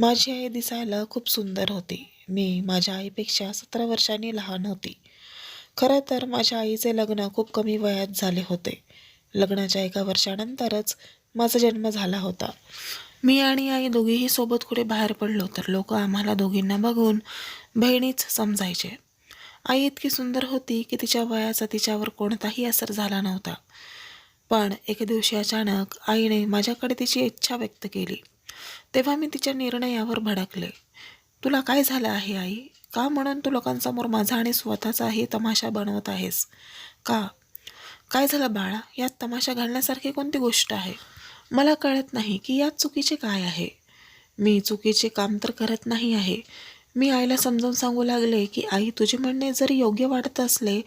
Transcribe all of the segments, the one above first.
माझी आई दिसायला खूप सुंदर होती. मी माझ्या आईपेक्षा 17 वर्षांनी लहान होती. खरं तर माझ्या आईचे लग्न खूप कमी वयात झाले होते. लग्नाच्या 1 वर्षानंतरच माझा जन्म झाला होता. मी आणि आई दोघीही सोबत कुठे बाहेर पडलो तर लोक आम्हाला दोघींना बघून बहिणीच समजायचे. आई इतकी सुंदर होती की तिच्या वयाचा तिच्यावर कोणताही असर झाला नव्हता. पण एके दिवशी अचानक आईने माझ्याकडे तिची इच्छा व्यक्त केली. तेव्हा मी तिच्या निर्णयावर भडकले. तुला काय झालं आहे आई? का म्हणून तू लोकांसमोर माझा आणि स्वतःचाही तमाशा बनवत आहेस? का? काय झालं बाळा? यात तमाशा घालण्यासारखी कोणती गोष्ट आहे? मला कळत नाही की यात चुकीचे काय आहे. मी चुकीचे काम तर करत नाही आहे. मी आईला समजावून सांगू लागले की आई, तुझे म्हणणे जरी योग्य वाटत असले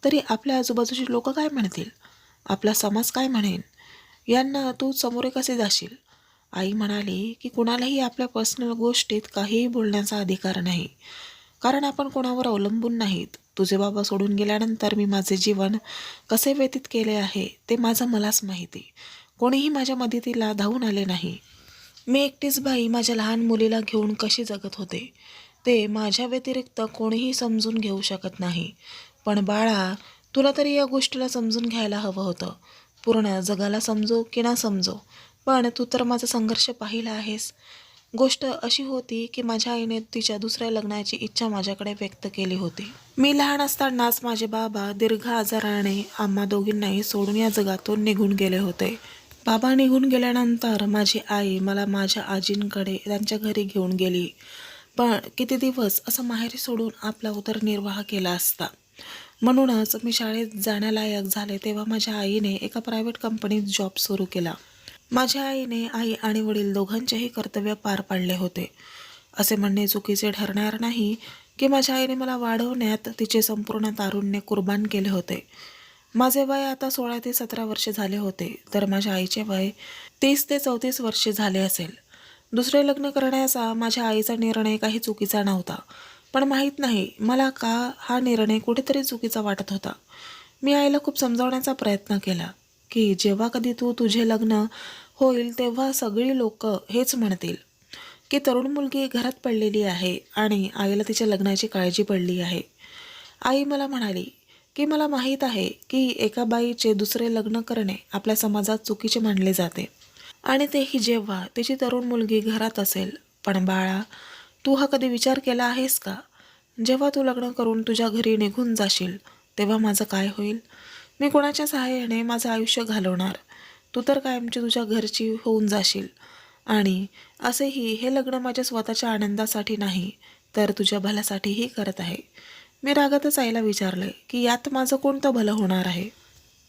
तरी आपल्या आजूबाजूचे लोक काय म्हणतील? आपला समाज काय म्हणेन? यांना तू सामोरे कसे जाशील? आई म्हणाली की कुणालाही आपल्या पर्सनल गोष्टीत काहीही बोलण्याचा अधिकार नाही, कारण आपण कोणावर अवलंबून नाहीत. तुझे बाबा सोडून गेल्यानंतर मी माझे जीवन कसे व्यतीत केले आहे ते माझं मलाच माहिती. कोणीही माझ्या मदतीला धावून आले नाही. मी एकटीच बाई माझ्या लहान मुलीला घेऊन कशी जगत होते ते माझ्या व्यतिरिक्त कोणीही समजून घेऊ शकत नाही. पण बाळा, तुला तरी या गोष्टीला समजून घ्यायला हवं होतं. पूर्ण जगाला समजो की ना समजो, पण तू तर माझा संघर्ष पाहिला आहेस. गोष्ट अशी होती की माझ्या आईने तिच्या दुसऱ्या लग्नाची इच्छा माझ्याकडे व्यक्त केली होती. मी लहान असतानाच माझे बाबा दीर्घ आजाराने आम्हा दोघींनाही सोडून या जगातून निघून गेले होते. बाबा निघून गेल्यानंतर माझी आई मला माझ्या आजींकडे त्यांच्या घरी घेऊन गेली. पण किती दिवस असं माहेरी सोडून आपला उदरनिर्वाह केला असता. म्हणूनच मी शाळेत जाण्यालायक झाले तेव्हा माझ्या आईने एका प्रायव्हेट कंपनीत जॉब सुरू केला. माझ्या आईने आई आणि वडील दोघांचेही कर्तव्य पार पाडले होते. असे म्हणणे चुकीचे ठरणार नाही की माझ्या आईने मला वाढवण्यात तिचे संपूर्ण तारुण्य कुर्बान केले होते. माझे वय आता 16 ते 17 वर्षे झाले होते, तर माझ्या आईचे वय 30 ते 34 वर्षे झाले असेल. दुसरे लग्न करण्याचा माझ्या आईचा निर्णय काही चुकीचा नव्हता, पण माहीत नाही मला का हा निर्णय कुठेतरी चुकीचा वाटत होता. मी आईला खूप समजावण्याचा प्रयत्न केला की जेव्हा कधी तुझे लग्न होईल तेव्हा सगळी लोक हेच म्हणतील की तरुण मुलगी घरात पडलेली आहे आणि आईला तिच्या लग्नाची काळजी पडली आहे. आई मला म्हणाली की मला माहीत आहे की एका बाईचे दुसरे लग्न करणे आपल्या समाजात चुकीचे मानले जाते, आणि तेही जेव्हा तिची तरुण मुलगी घरात असेल. पण बाळा, तू हा कधी विचार केला आहेस का? जेव्हा तू लग्न करून तुझ्या घरी निघून जाशील तेव्हा माझं काय होईल? मी कोणाच्या सहाय्याने माझं आयुष्य घालवणार? तू तर कायमची तुझ्या घरची होऊन जाशील. आणि असेही हे लग्न माझ्या स्वतःच्या आनंदासाठी नाही, तर तुझ्या भल्यासाठीही करत आहे. मी रागातच आईला विचारले की यात माझं कोणतं भलं होणार आहे?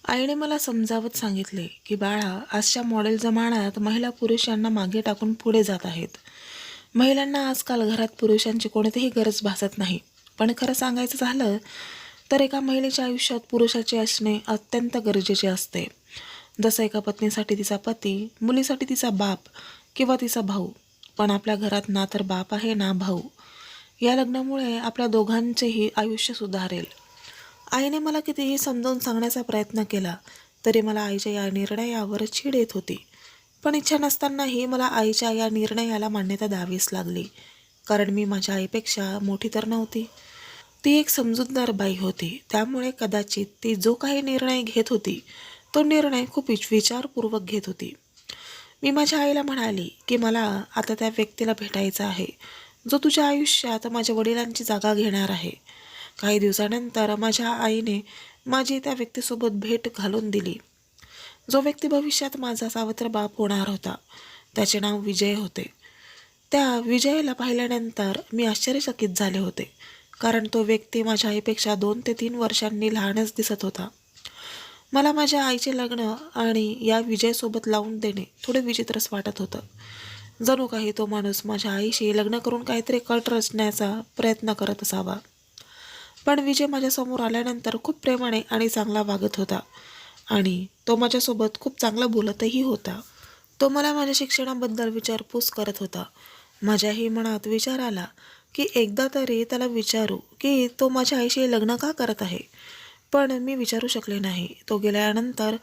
आईने मला समजावत सांगितले की बाळा, आजच्या मॉडेल जमान्यात महिला पुरुष यांना मागे टाकून पुढे जात आहेत. महिलांना आजकाल घरात पुरुषांची कोणतीही गरज भासत नाही. पण खरं सांगायचं झालं तर एका महिलेच्या आयुष्यात पुरुषाचे असणे अत्यंत गरजेचे असते. जसं एका पत्नीसाठी तिचा पती, मुलीसाठी तिचा बाप किंवा तिचा भाऊ. पण आपल्या घरात ना तर बाप आहे ना भाऊ. या लग्नामुळे आपल्या दोघांचेही आयुष्य सुधारेल. आईने मला कितीही समजावून सांगण्याचा प्रयत्न केला तरी मला आईच्या या निर्णयावर चीड येत होती. पण इच्छा नसतानाही मला आईच्या या निर्णयाला मान्यता द्यावीच लागली, कारण मी माझ्या आईपेक्षा मोठी तर नव्हती. ती एक समजूतदार बाई होती, त्यामुळे कदाचित ती जो काही निर्णय घेत होती तो निर्णय खूप विचारपूर्वक घेत होती. मी माझ्या आईला म्हणाली की मला आता त्या व्यक्तीला भेटायचं आहे जो तुझ्या आयुष्यात माझ्या वडिलांची जागा घेणार आहे. काही दिवसानंतर माझ्या आईने माझी त्या व्यक्तीसोबत भेट घालून दिली. जो व्यक्ती भविष्यात माझा सावत्र बाप होणार होता. त्याचे नाव विजय होते. त्या विजयला पाहिल्यानंतर मी आश्चर्यचकित झाले होते, कारण तो व्यक्ती माझ्या आईपेक्षा 2 ते 3 वर्षांनी लहानच दिसत होता. मला माझ्या आईचे लग्न आणि या विजयसोबत लावून देणे थोडे विचित्रच वाटत होतं. जणू काही तो माणूस माझ्या आईशी लग्न करून काहीतरी कट रचण्याचा प्रयत्न करत असावा. पण विजय माझ्यासमोर आल्यानंतर खूप प्रेमाने आणि चांगला वागत होता, आणि तो माझ्यासोबत खूप चांगला बोलतही होता. तो मला माझ्या शिक्षणाबद्दल विचारपूस करत होता. माझ्याही मनात विचार आला की एकदा तरी त्याला विचारू की तो माझ्या आईशी लग्न का करत आहे. पण मी विचारू शकले नाही. तो गेल्यानंतर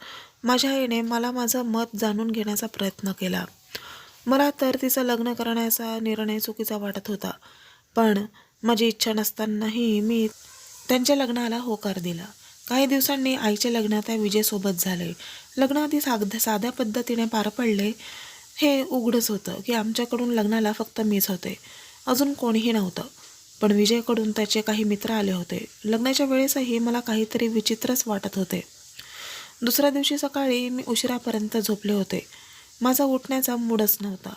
माझ्या आईने मला माझं मत जाणून घेण्याचा प्रयत्न केला. मला तर तिचं लग्न करण्याचा निर्णय चुकीचा वाटत होता, पण माझी इच्छा नसतानाही मी त्यांच्या लग्नाला होकार दिला. काही दिवसांनी आईचे लग्न त्या विजयसोबत झाले. लग्न अगदी साध्या पद्धतीने पार पडले. हे उघडच होतं की आमच्याकडून लग्नाला फक्त मीच होते, अजून कोणीही नव्हतं. पण विजयकडून त्याचे काही मित्र आले होते. लग्नाच्या वेळेसही मला काहीतरी विचित्रच वाटत होते. दुसऱ्या दिवशी सकाळी मी उशिरापर्यंत झोपले होते. माझा उठण्याचा मूडच नव्हता.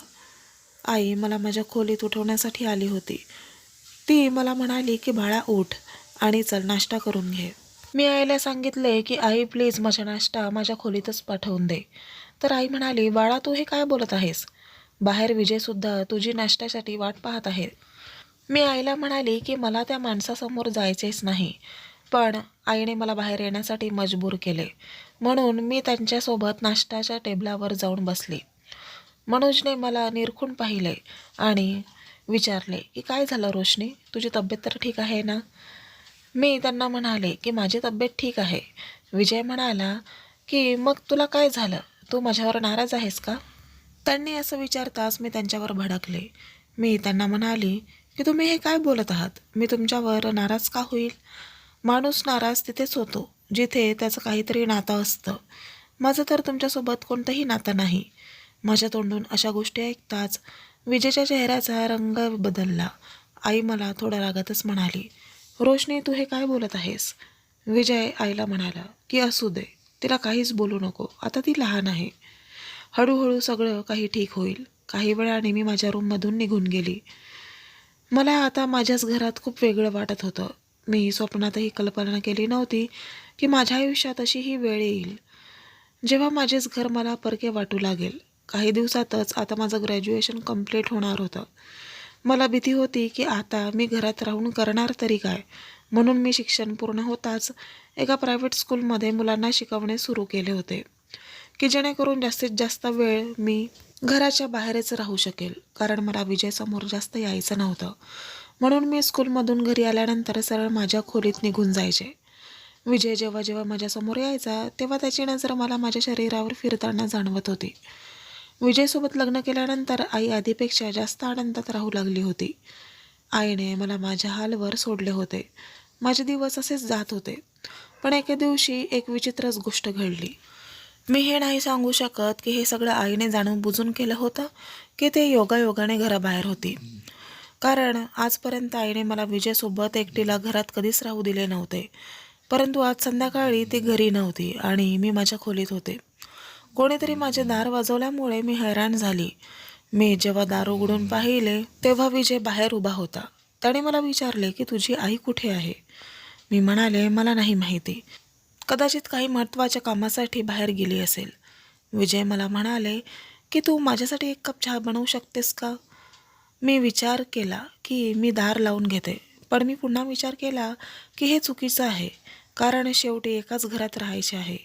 आई मला माझ्या खोलीत उठवण्यासाठी आली होती. ती मला म्हणाली की बाळा उठ आणि चल नाश्ता करून घे. मी आईला सांगितले की आई प्लीज माझा नाश्ता माझ्या खोलीतच पाठवून दे. तर आई म्हणाली, बाळा तू हे काय बोलत आहेस? बाहेर विजयसुद्धा तुझी नाश्त्यासाठी वाट पाहत आहे. मी आईला म्हणाली की मला त्या माणसासमोर जायचेच नाही, पण आईने मला बाहेर येण्यासाठी मजबूर केले. म्हणून मी त्यांच्यासोबत नाश्त्याच्या टेबलावर जाऊन बसली. मनोजने मला निरखून पाहिले आणि विचारले की काय झालं रोशनी, तुझी तब्येत तर ठीक आहे ना? मी त्यांना म्हणाले की माझी तब्येत ठीक आहे. विजय म्हणाला की मग तुला काय झालं, तू माझ्यावर नाराज आहेस का? त्यांनी असं विचारताच मी त्यांच्यावर भडकले. मी त्यांना म्हणाली की तुम्ही हे काय बोलत आहात? मी तुमच्यावर नाराज का होईल? माणूस नाराज तिथेच होतो जिथे त्याचं काहीतरी नातं असतं. माझं तर तुमच्यासोबत कोणतंही नातं नाही. माझ्या तोंडून अशा गोष्टी ऐकताच विजयच्या चेहऱ्याचा रंग बदलला. आई मला थोड्या रागातच म्हणाली, रोशनी तू हे काय बोलत आहेस? विजय आईला म्हणाला की असू दे, तिला काहीच बोलू नको, आता ती लहान आहे. हळूहळू सगळं काही ठीक होईल. काही वेळाने मी माझ्या रूममधून निघून गेली. मला आता माझ्याच घरात खूप वेगळं वाटत होतं. मी स्वप्नातही कल्पना केली नव्हती की माझ्या आयुष्यात अशी ही वेळ येईल जेव्हा माझेच घर मला परके वाटू लागेल. काही दिवसातच आता माझं ग्रॅज्युएशन कंप्लीट होणार होतं. मला भीती होती की आता मी घरात राहून करणार तरी काय, म्हणून मी शिक्षण पूर्ण होताच एका प्रायव्हेट स्कूलमध्ये मुलांना शिकवणे सुरू केले होते की जेणेकरून जास्तीत जास्त वेळ मी घराच्या बाहेरच राहू शकेल, कारण मला विजयसमोर जास्त यायचं नव्हतं. म्हणून मी स्कूलमधून घरी आल्यानंतर सरळ माझ्या खोलीत निघून जायचे. विजय जेव्हा जेव्हा माझ्यासमोर यायचा तेव्हा त्याची नजर मला माझ्या शरीरावर फिरताना जाणवत होती. विजयसोबत लग्न केल्यानंतर आई आधीपेक्षा जास्त आनंदात राहू लागली होती. आईने मला माझ्या हालवर सोडले होते. माझे दिवस असेच जात होते. पण एके दिवशी एक विचित्रच गोष्ट घडली. मी हे नाही सांगू शकत की हे सगळं आईने जाणून बुजून केलं होतं की ते योगायोगाने घराबाहेर होती. कारण आजपर्यंत आईने मला विजयसोबत एकटीला घरात कधीच राहू दिले नव्हते. परंतु आज संध्याकाळी ती घरी नव्हती आणि मी माझ्या खोलीत होते. कोणीतरी माझे दार वाजवल्यामुळे मी हैराण झाली. मी जेव्हा दार उघडून पाहिले तेव्हा विजय बाहेर उभा होता. त्याने मला विचारले की तुझी आई कुठे आहे? मी म्हणाले मला नाही माहिती, कदाचित काही महत्त्वाच्या कामासाठी बाहेर गेली असेल. विजय मला म्हणाले की तू माझ्यासाठी एक कप चहा बनवू शकतेस का? मी विचार केला की मी दार लावून घेते, पण मी पुन्हा विचार केला की हे चुकीचं आहे, कारण शेवटी एकाच घरात राहायचे आहे,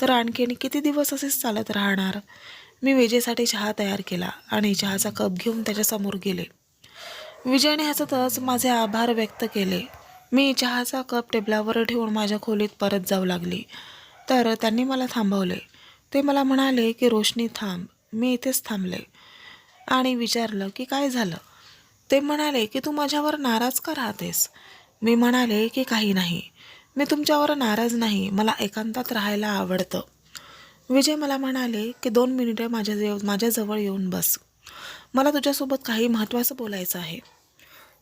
तर आणखीन किती दिवस असेच चालत राहणार. मी विजयसाठी चहा तयार केला आणि चहाचा कप घेऊन त्याच्यासमोर गेले. विजयने हसतच माझे आभार व्यक्त केले. मी चहाचा कप टेबलावर ठेवून माझ्या खोलीत परत जाऊ लागली, तर त्यांनी मला थांबवले. ते मला म्हणाले की रोशनी थांब. मी इथेच थांबले आणि विचारलं की काय झालं? ते म्हणाले की तू माझ्यावर नाराज का राहतेस? मी म्हणाले की काही नाही, मी तुमच्यावर नाराज नाही, मला एकांतात राहायला आवडतं. विजय मला म्हणाले की 2 मिनिटे माझ्याजवळ येऊन बस, मला तुझ्यासोबत काही महत्त्वाचं बोलायचं आहे.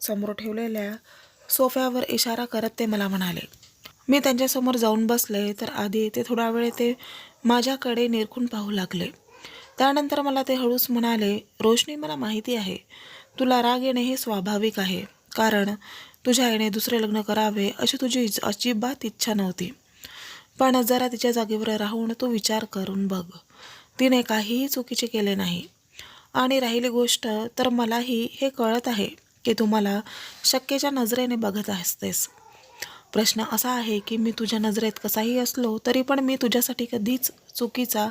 समोर ठेवलेल्या सोफ्यावर इशारा करत ते मला म्हणाले. मी त्यांच्यासमोर जाऊन बसले तर आधी ते थोडा वेळ ते माझ्याकडे निरखून पाहू लागले. त्यानंतर मला ते हळूच म्हणाले, रोशनी मला माहिती आहे तुला राग येणे हे स्वाभाविक आहे, कारण तुझ्या आईने दुसरे लग्न करावे अशी तुझी अजिबात इच्छा नव्हती. पण जरा तिच्या जागेवर राहून तू विचार करून बघ, तिने काहीही चुकीचे केले नाही. आणि राहिली गोष्ट तर मलाही हे कळत आहे की तू मला शक्यच्या नजरेने बघत असतेस. प्रश्न असा आहे की मी तुझ्या नजरेत कसाही असलो तरी पण मी तुझ्यासाठी कधीच चुकीचा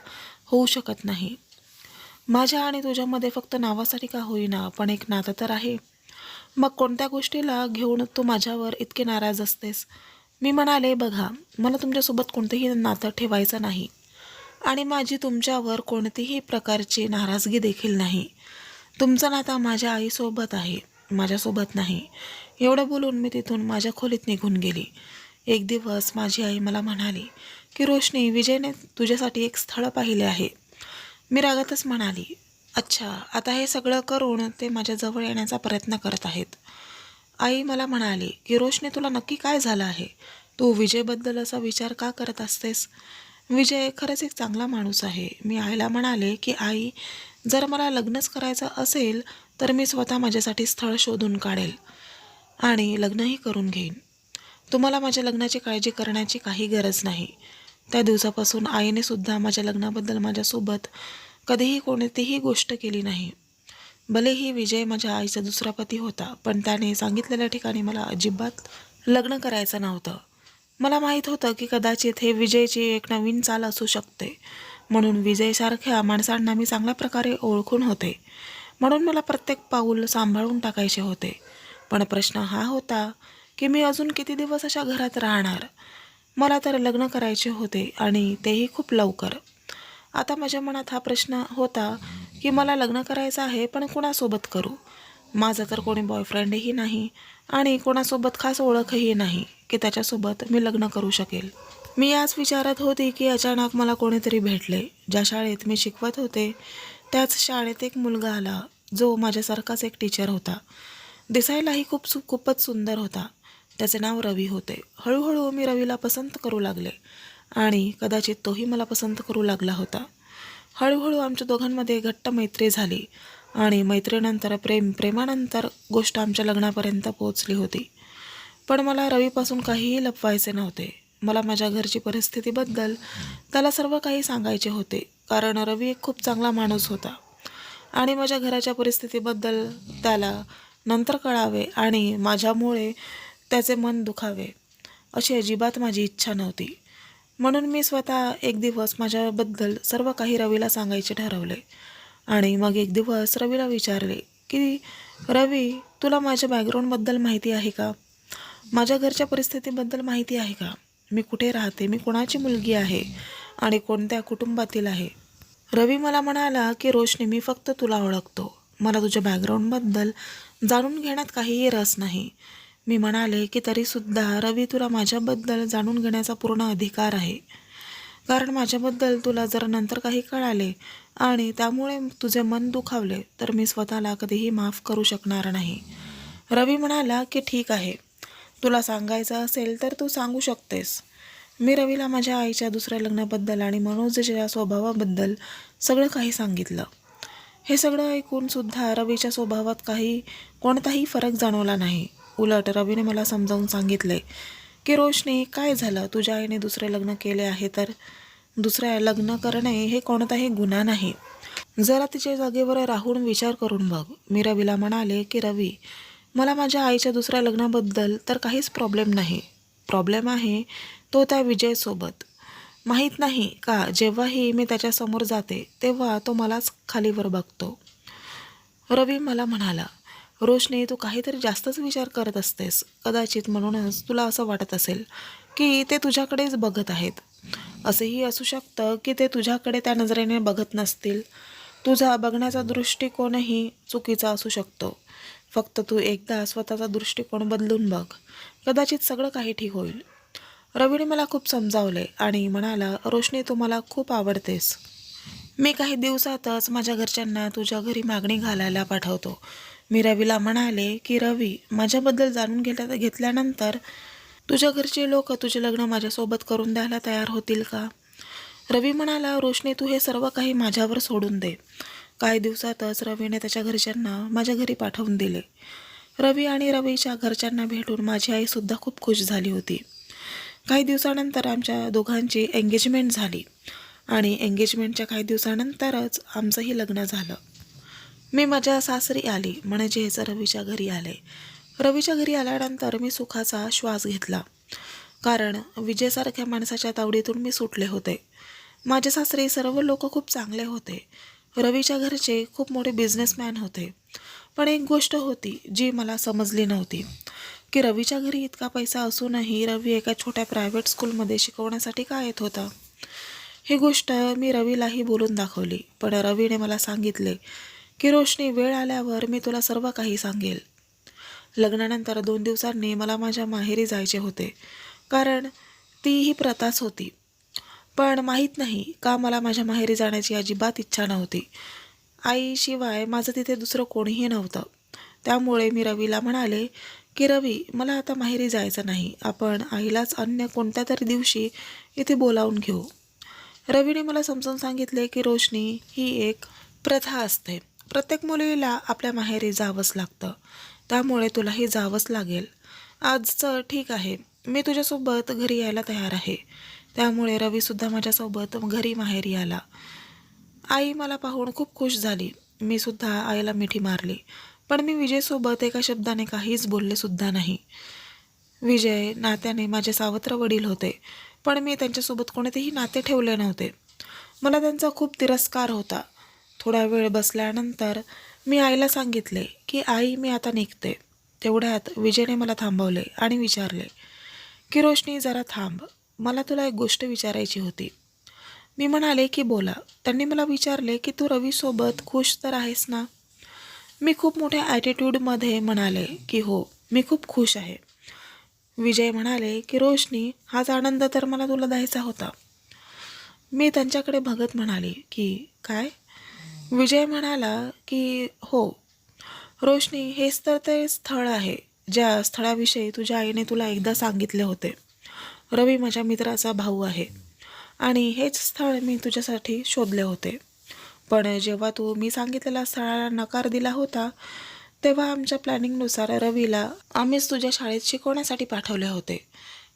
होऊ शकत नाही. माझ्या आणि तुझ्यामध्ये फक्त नावासाठी का होईना पण एक नातं तर आहे. मग कोणत्या गोष्टीला घेऊन तू माझ्यावर इतके नाराज असतेस? मी म्हणाले, बघा मला तुमच्यासोबत कोणतंही नातं ठेवायचं नाही, आणि माझी तुमच्यावर कोणतीही प्रकारची नाराजगी देखील नाही. तुमचं नातं माझ्या आईसोबत आहे, माझ्यासोबत नाही. एवढं बोलून मी तिथून माझ्या खोलीत निघून गेली. एक दिवस माझी आई मला म्हणाली की रोशनी, विजयने तुझ्यासाठी एक स्थळ पाहिले आहे. मी रागातच म्हणाली, अच्छा, आता हे सगळं करून ते माझ्याजवळ येण्याचा प्रयत्न करत आहेत. आई मला म्हणाली की रोशनी, तुला नक्की काय झालं आहे? तू विजयबद्दल असा विचार का करत असतेस? विजय खरंच एक चांगला माणूस आहे. मी आईला म्हणाले की आई, जर मला लग्नच करायचं असेल तर मी स्वतः माझ्यासाठी स्थळ शोधून काढेल आणि लग्नही करून घेईन. तुम्हाला माझ्या लग्नाची काळजी करण्याची काही गरज नाही. त्या दिवसापासून आईने सुद्धा माझ्या लग्नाबद्दल माझ्यासोबत कधीही कोणतीही गोष्ट केली नाही. भलेही विजय माझ्या आईचा दुसरा पती होता, पण त्याने सांगितलेल्या ठिकाणी मला अजिबात लग्न करायचं नव्हतं. मला माहीत होतं की कदाचित हे विजयची एक नवीन चाल असू शकते. म्हणून विजयसारख्या माणसांना मी चांगल्या प्रकारे ओळखून होते. म्हणून मला प्रत्येक पाऊल सांभाळून टाकायचे होते. पण प्रश्न हा होता की मी अजून किती दिवस अशा घरात राहणार? मला तर लग्न करायचे होते आणि तेही खूप लवकर. आता माझ्या मनात हा प्रश्न होता की मला लग्न करायचं आहे, पण कोणासोबत करू? माझा तर कोणी बॉयफ्रेंडही नाही आणि कोणासोबत खास ओळखही नाही की त्याच्यासोबत मी लग्न करू शकेल. मी याच विचारात होती की अचानक मला कोणीतरी भेटले. ज्या शाळेत मी शिकवत होते त्याच शाळेत एक मुलगा आला, जो माझ्यासारखाच एक टीचर होता. दिसायलाही खूपच सुंदर होता. त्याचे नाव रवी होते. हळूहळू मी रवीला पसंत करू लागले आणि कदाचित तोही मला पसंत करू लागला होता. हळूहळू आमच्या दोघांमध्ये घट्ट मैत्री झाली आणि मैत्रीनंतर प्रेमानंतर गोष्ट आमच्या लग्नापर्यंत पोहोचली होती. पण मला रवीपासून काहीही लपवायचे नव्हते. मला माझ्या घरची परिस्थितीबद्दल त्याला सर्व काही सांगायचे होते, कारण रवी एक खूप चांगला माणूस होता आणि माझ्या घराच्या परिस्थितीबद्दल त्याला नंतर कळावे आणि माझ्यामुळे त्याचे मन दुखावे अशी अजिबात माझी इच्छा नव्हती. म्हणून मी स्वतः एक दिवस माझ्याबद्दल सर्व काही रवीला सांगायचे ठरवले आणि मग एक दिवस रवीला विचारले की रवी, तुला माझ्या बॅकग्राऊंडबद्दल माहिती आहे का? माझ्या घरच्या परिस्थितीबद्दल माहिती आहे का? मी कुठे राहते, मी कोणाची मुलगी आहे आणि कोणत्या कुटुंबातील आहे? रवी मला म्हणाला की रोशनी, मी फक्त तुला ओळखतो. मला तुझ्या बॅकग्राऊंडबद्दल जाणून घेण्यात काहीही रस नाही. मी म्हणाले की तरीसुद्धा रवी, तुला माझ्याबद्दल जाणून घेण्याचा पूर्ण अधिकार आहे, कारण माझ्याबद्दल तुला जर नंतर काही कळाले आणि त्यामुळे तुझे मन दुखावले तर मी स्वतःला कधीही माफ करू शकणार नाही. रवी म्हणाला की ठीक आहे, तुला सांगायचं असेल तर तू सांगू शकतेस. मी रवीला माझ्या आईच्या दुसऱ्या लग्नाबद्दल आणि मनोजच्या स्वभावाबद्दल सगळं काही सांगितलं. हे सगळं ऐकून सुद्धा रवीच्या स्वभावात कोणताही फरक जाणवला नाही. उलट रवीने मला समजावून सांगितले की रोशनी, काय झालं? तुझ्या आईने दुसरे लग्न केले आहे तर दुसऱ्या लग्न करणे हे कोणताही गुन्हा नाही. जरा तिच्या जागेवर राहून विचार करून बघ. मी रवीला म्हणाले की रवी, मला माझ्या आईच्या दुसऱ्या लग्नाबद्दल तर काहीच प्रॉब्लेम नाही. प्रॉब्लेम आहे तो त्या विजयसोबत. माहीत नाही का, जेव्हाही मी त्याच्यासमोर जाते तेव्हा तो मलाच खालीवर बघतो. रवी मला म्हणाला, रोशनी, तू काहीतरी जास्तच विचार करत असतेस. कदाचित म्हणूनच तुला असं वाटत असेल की ते तुझ्याकडेच बघत आहेत. असेही असू शकतं की ते तुझ्याकडे त्या नजरेने बघत नसतील. तुझा बघण्याचा दृष्टिकोनही चुकीचा असू शकतो. फक्त तू एकदा स्वतःचा दृष्टिकोन बदलून बघ, कदाचित सगळं काही ठीक होईल. रवीने मला खूप समजावले आणि म्हणाला, रोशनी, तू मला खूप आवडतेस. मी काही दिवसातच माझ्या घरच्यांना तुझ्या घरी मागणी घालायला पाठवतो. मी रवीला म्हणाले की रवी, माझ्याबद्दल जाणून घेतल्यानंतर तुझ्या घरचे लोक तुझे लग्न माझ्यासोबत करून द्यायला तयार होतील का? रवी म्हणाला, रोशनी, तू हे सर्व काही माझ्यावर सोडून दे. काही दिवसातच रवीने त्याच्या घरच्यांना माझ्या घरी पाठवून दिले. रवी आणि रवीच्या घरच्यांना भेटून माझी आईसुद्धा खूप खुश झाली होती. काही दिवसानंतर आमच्या दोघांची एंगेजमेंट झाली आणि एंगेजमेंटच्या काही दिवसानंतरच आमचंही लग्न झालं. मी माझ्या सासरी आली, म्हणजेच रवीच्या घरी आले. रवीच्या घरी आल्यानंतर मी सुखाचा श्वास घेतला, कारण विजयसारख्या माणसाच्या तावडीतून मी सुटले होते. माझे सासरे सर्व लोक खूप चांगले होते. रवीच्या घरचे खूप मोठे बिझनेसमॅन होते. पण एक गोष्ट होती जी मला समजली नव्हती की रवीच्या घरी इतका पैसा असूनही रवी एका छोट्या प्रायव्हेट स्कूलमध्ये शिकवण्यासाठी का येत होता. ही गोष्ट मी रवीलाही बोलून दाखवली, पण रवीने मला सांगितले की रोशनी, वेळ आल्यावर मी तुला सर्व काही सांगेल. लग्नानंतर 2 दिवसांनी मला माझ्या माहेरी जायचे होते, कारण ती ही प्रथाच होती. पण माहीत नाही का मला माझ्या माहेरी जाण्याची अजिबात इच्छा नव्हती. आईशिवाय माझं तिथे दुसरं कोणीही नव्हतं. त्यामुळे मी रवीला म्हणाले की रवी, मला आता माहेरी जायचं नाही. आपण आईलाच अन्य कोणत्या तरी दिवशी इथे बोलावून घेऊ. रवीने मला समजून सांगितले की रोशनी, ही एक प्रथा असते. प्रत्येक मुलीला आपल्या माहेरी जावंच लागतं. त्यामुळे तुलाही जावंच लागेल. आजचं ठीक आहे, मी तुझ्यासोबत घरी यायला तयार आहे. त्यामुळे रवीसुद्धा माझ्यासोबत घरी माहेरी आला. आई मला पाहून खूप खुश झाली. मी सुद्धा आईला मिठी मारली. पण मी विजयसोबत एका शब्दाने काहीच बोलले सुद्धा नाही. विजय नात्याने माझे सावत्र वडील होते, पण मी त्यांच्यासोबत कोणतेही नाते ठेवले नव्हते. मला त्यांचा खूप तिरस्कार होता. थोडा वेळ बसल्यानंतर मी आईला सांगितले की आई, मी आता निघते. तेवढ्यात विजयने मला थांबवले आणि विचारले की रोशनी, जरा थांब, मला तुला एक गोष्ट विचारायची होती. मी म्हणाले की बोला. त्यांनी मला विचारले की तू रवीसोबत खुश तर आहेस ना? मी खूप मोठ्या ॲटिट्यूडमध्ये म्हणाले की हो, मी खूप खुश आहे. विजय म्हणाले की रोशनी, हाच आनंद तर मला तुला द्यायचा होता. मी त्यांच्याकडे बघत म्हणाले की काय? विजय म्हणाला की हो रोशनी, हेच तर ते स्थळ आहे ज्या स्थळाविषयी तुझ्या आईने तुला एकदा सांगितले होते. रवी माझ्या मित्राचा भाऊ आहे आणि हेच स्थळ मी तुझ्यासाठी शोधले होते. पण जेव्हा तू मी सांगितलेल्या स्थळाला नकार दिला होता, तेव्हा आमच्या प्लॅनिंगनुसार रवीला आम्हीच तुझ्या शाळेत शिकवण्यासाठी पाठवले होते.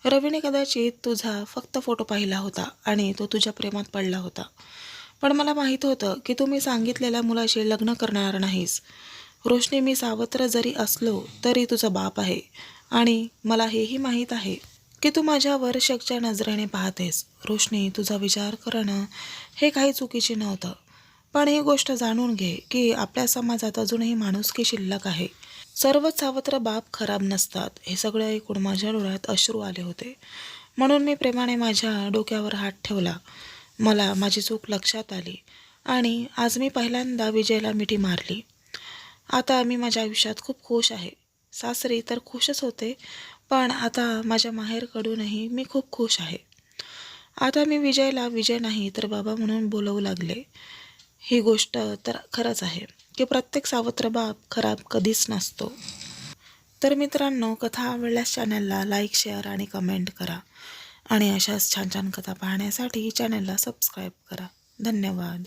रवीने कदाचित तुझा फक्त फोटो पाहिला होता आणि तो तुझ्या प्रेमात पडला होता. पण मला माहीत होतं की तू मी सांगितलेल्या मुलाशी लग्न करणार नाहीस. रोशनी, मी सावत्र जरी असलो तरी तुझा बाप आहे आणि मला हेही माहीत आहे की तू माझ्यावर शकच्या नजरेने पाहतेस. रोशनी, तुझा विचार करणं हे काही चुकीचे नव्हतं. पण ही गोष्ट जाणून घे की आपल्या समाजात अजूनही माणुसकी शिल्लक आहे. सर्वच सावत्र बाप खराब नसतात. हे सगळं ऐकून माझ्या डोळ्यात अश्रू आले होते. म्हणून मी प्रेमाने माझ्या डोक्यावर हात ठेवला. मला माझी चूक लक्षात आली आणि आज मी पहिल्यांदा विजयला मिठी मारली. आता मी माझ्या आयुष्यात खूप खुश आहे. सासरी तर खुशच होते, पण आता माझ्या माहेरकडूनही मी खूप खुश आहे. आता मी विजयला विजय नाही तर बाबा म्हणून बोलवू लागले. ही गोष्ट तर खरंच आहे की प्रत्येक सावत्र बाप खराब कधीच नसतो. तर मित्रांनो, कथा आवडल्यास चॅनलला लाईक, शेअर आणि कमेंट करा. आणि अशाच छान छान कथा पाहण्यासाठी चॅनलला सबस्क्राईब करा. धन्यवाद.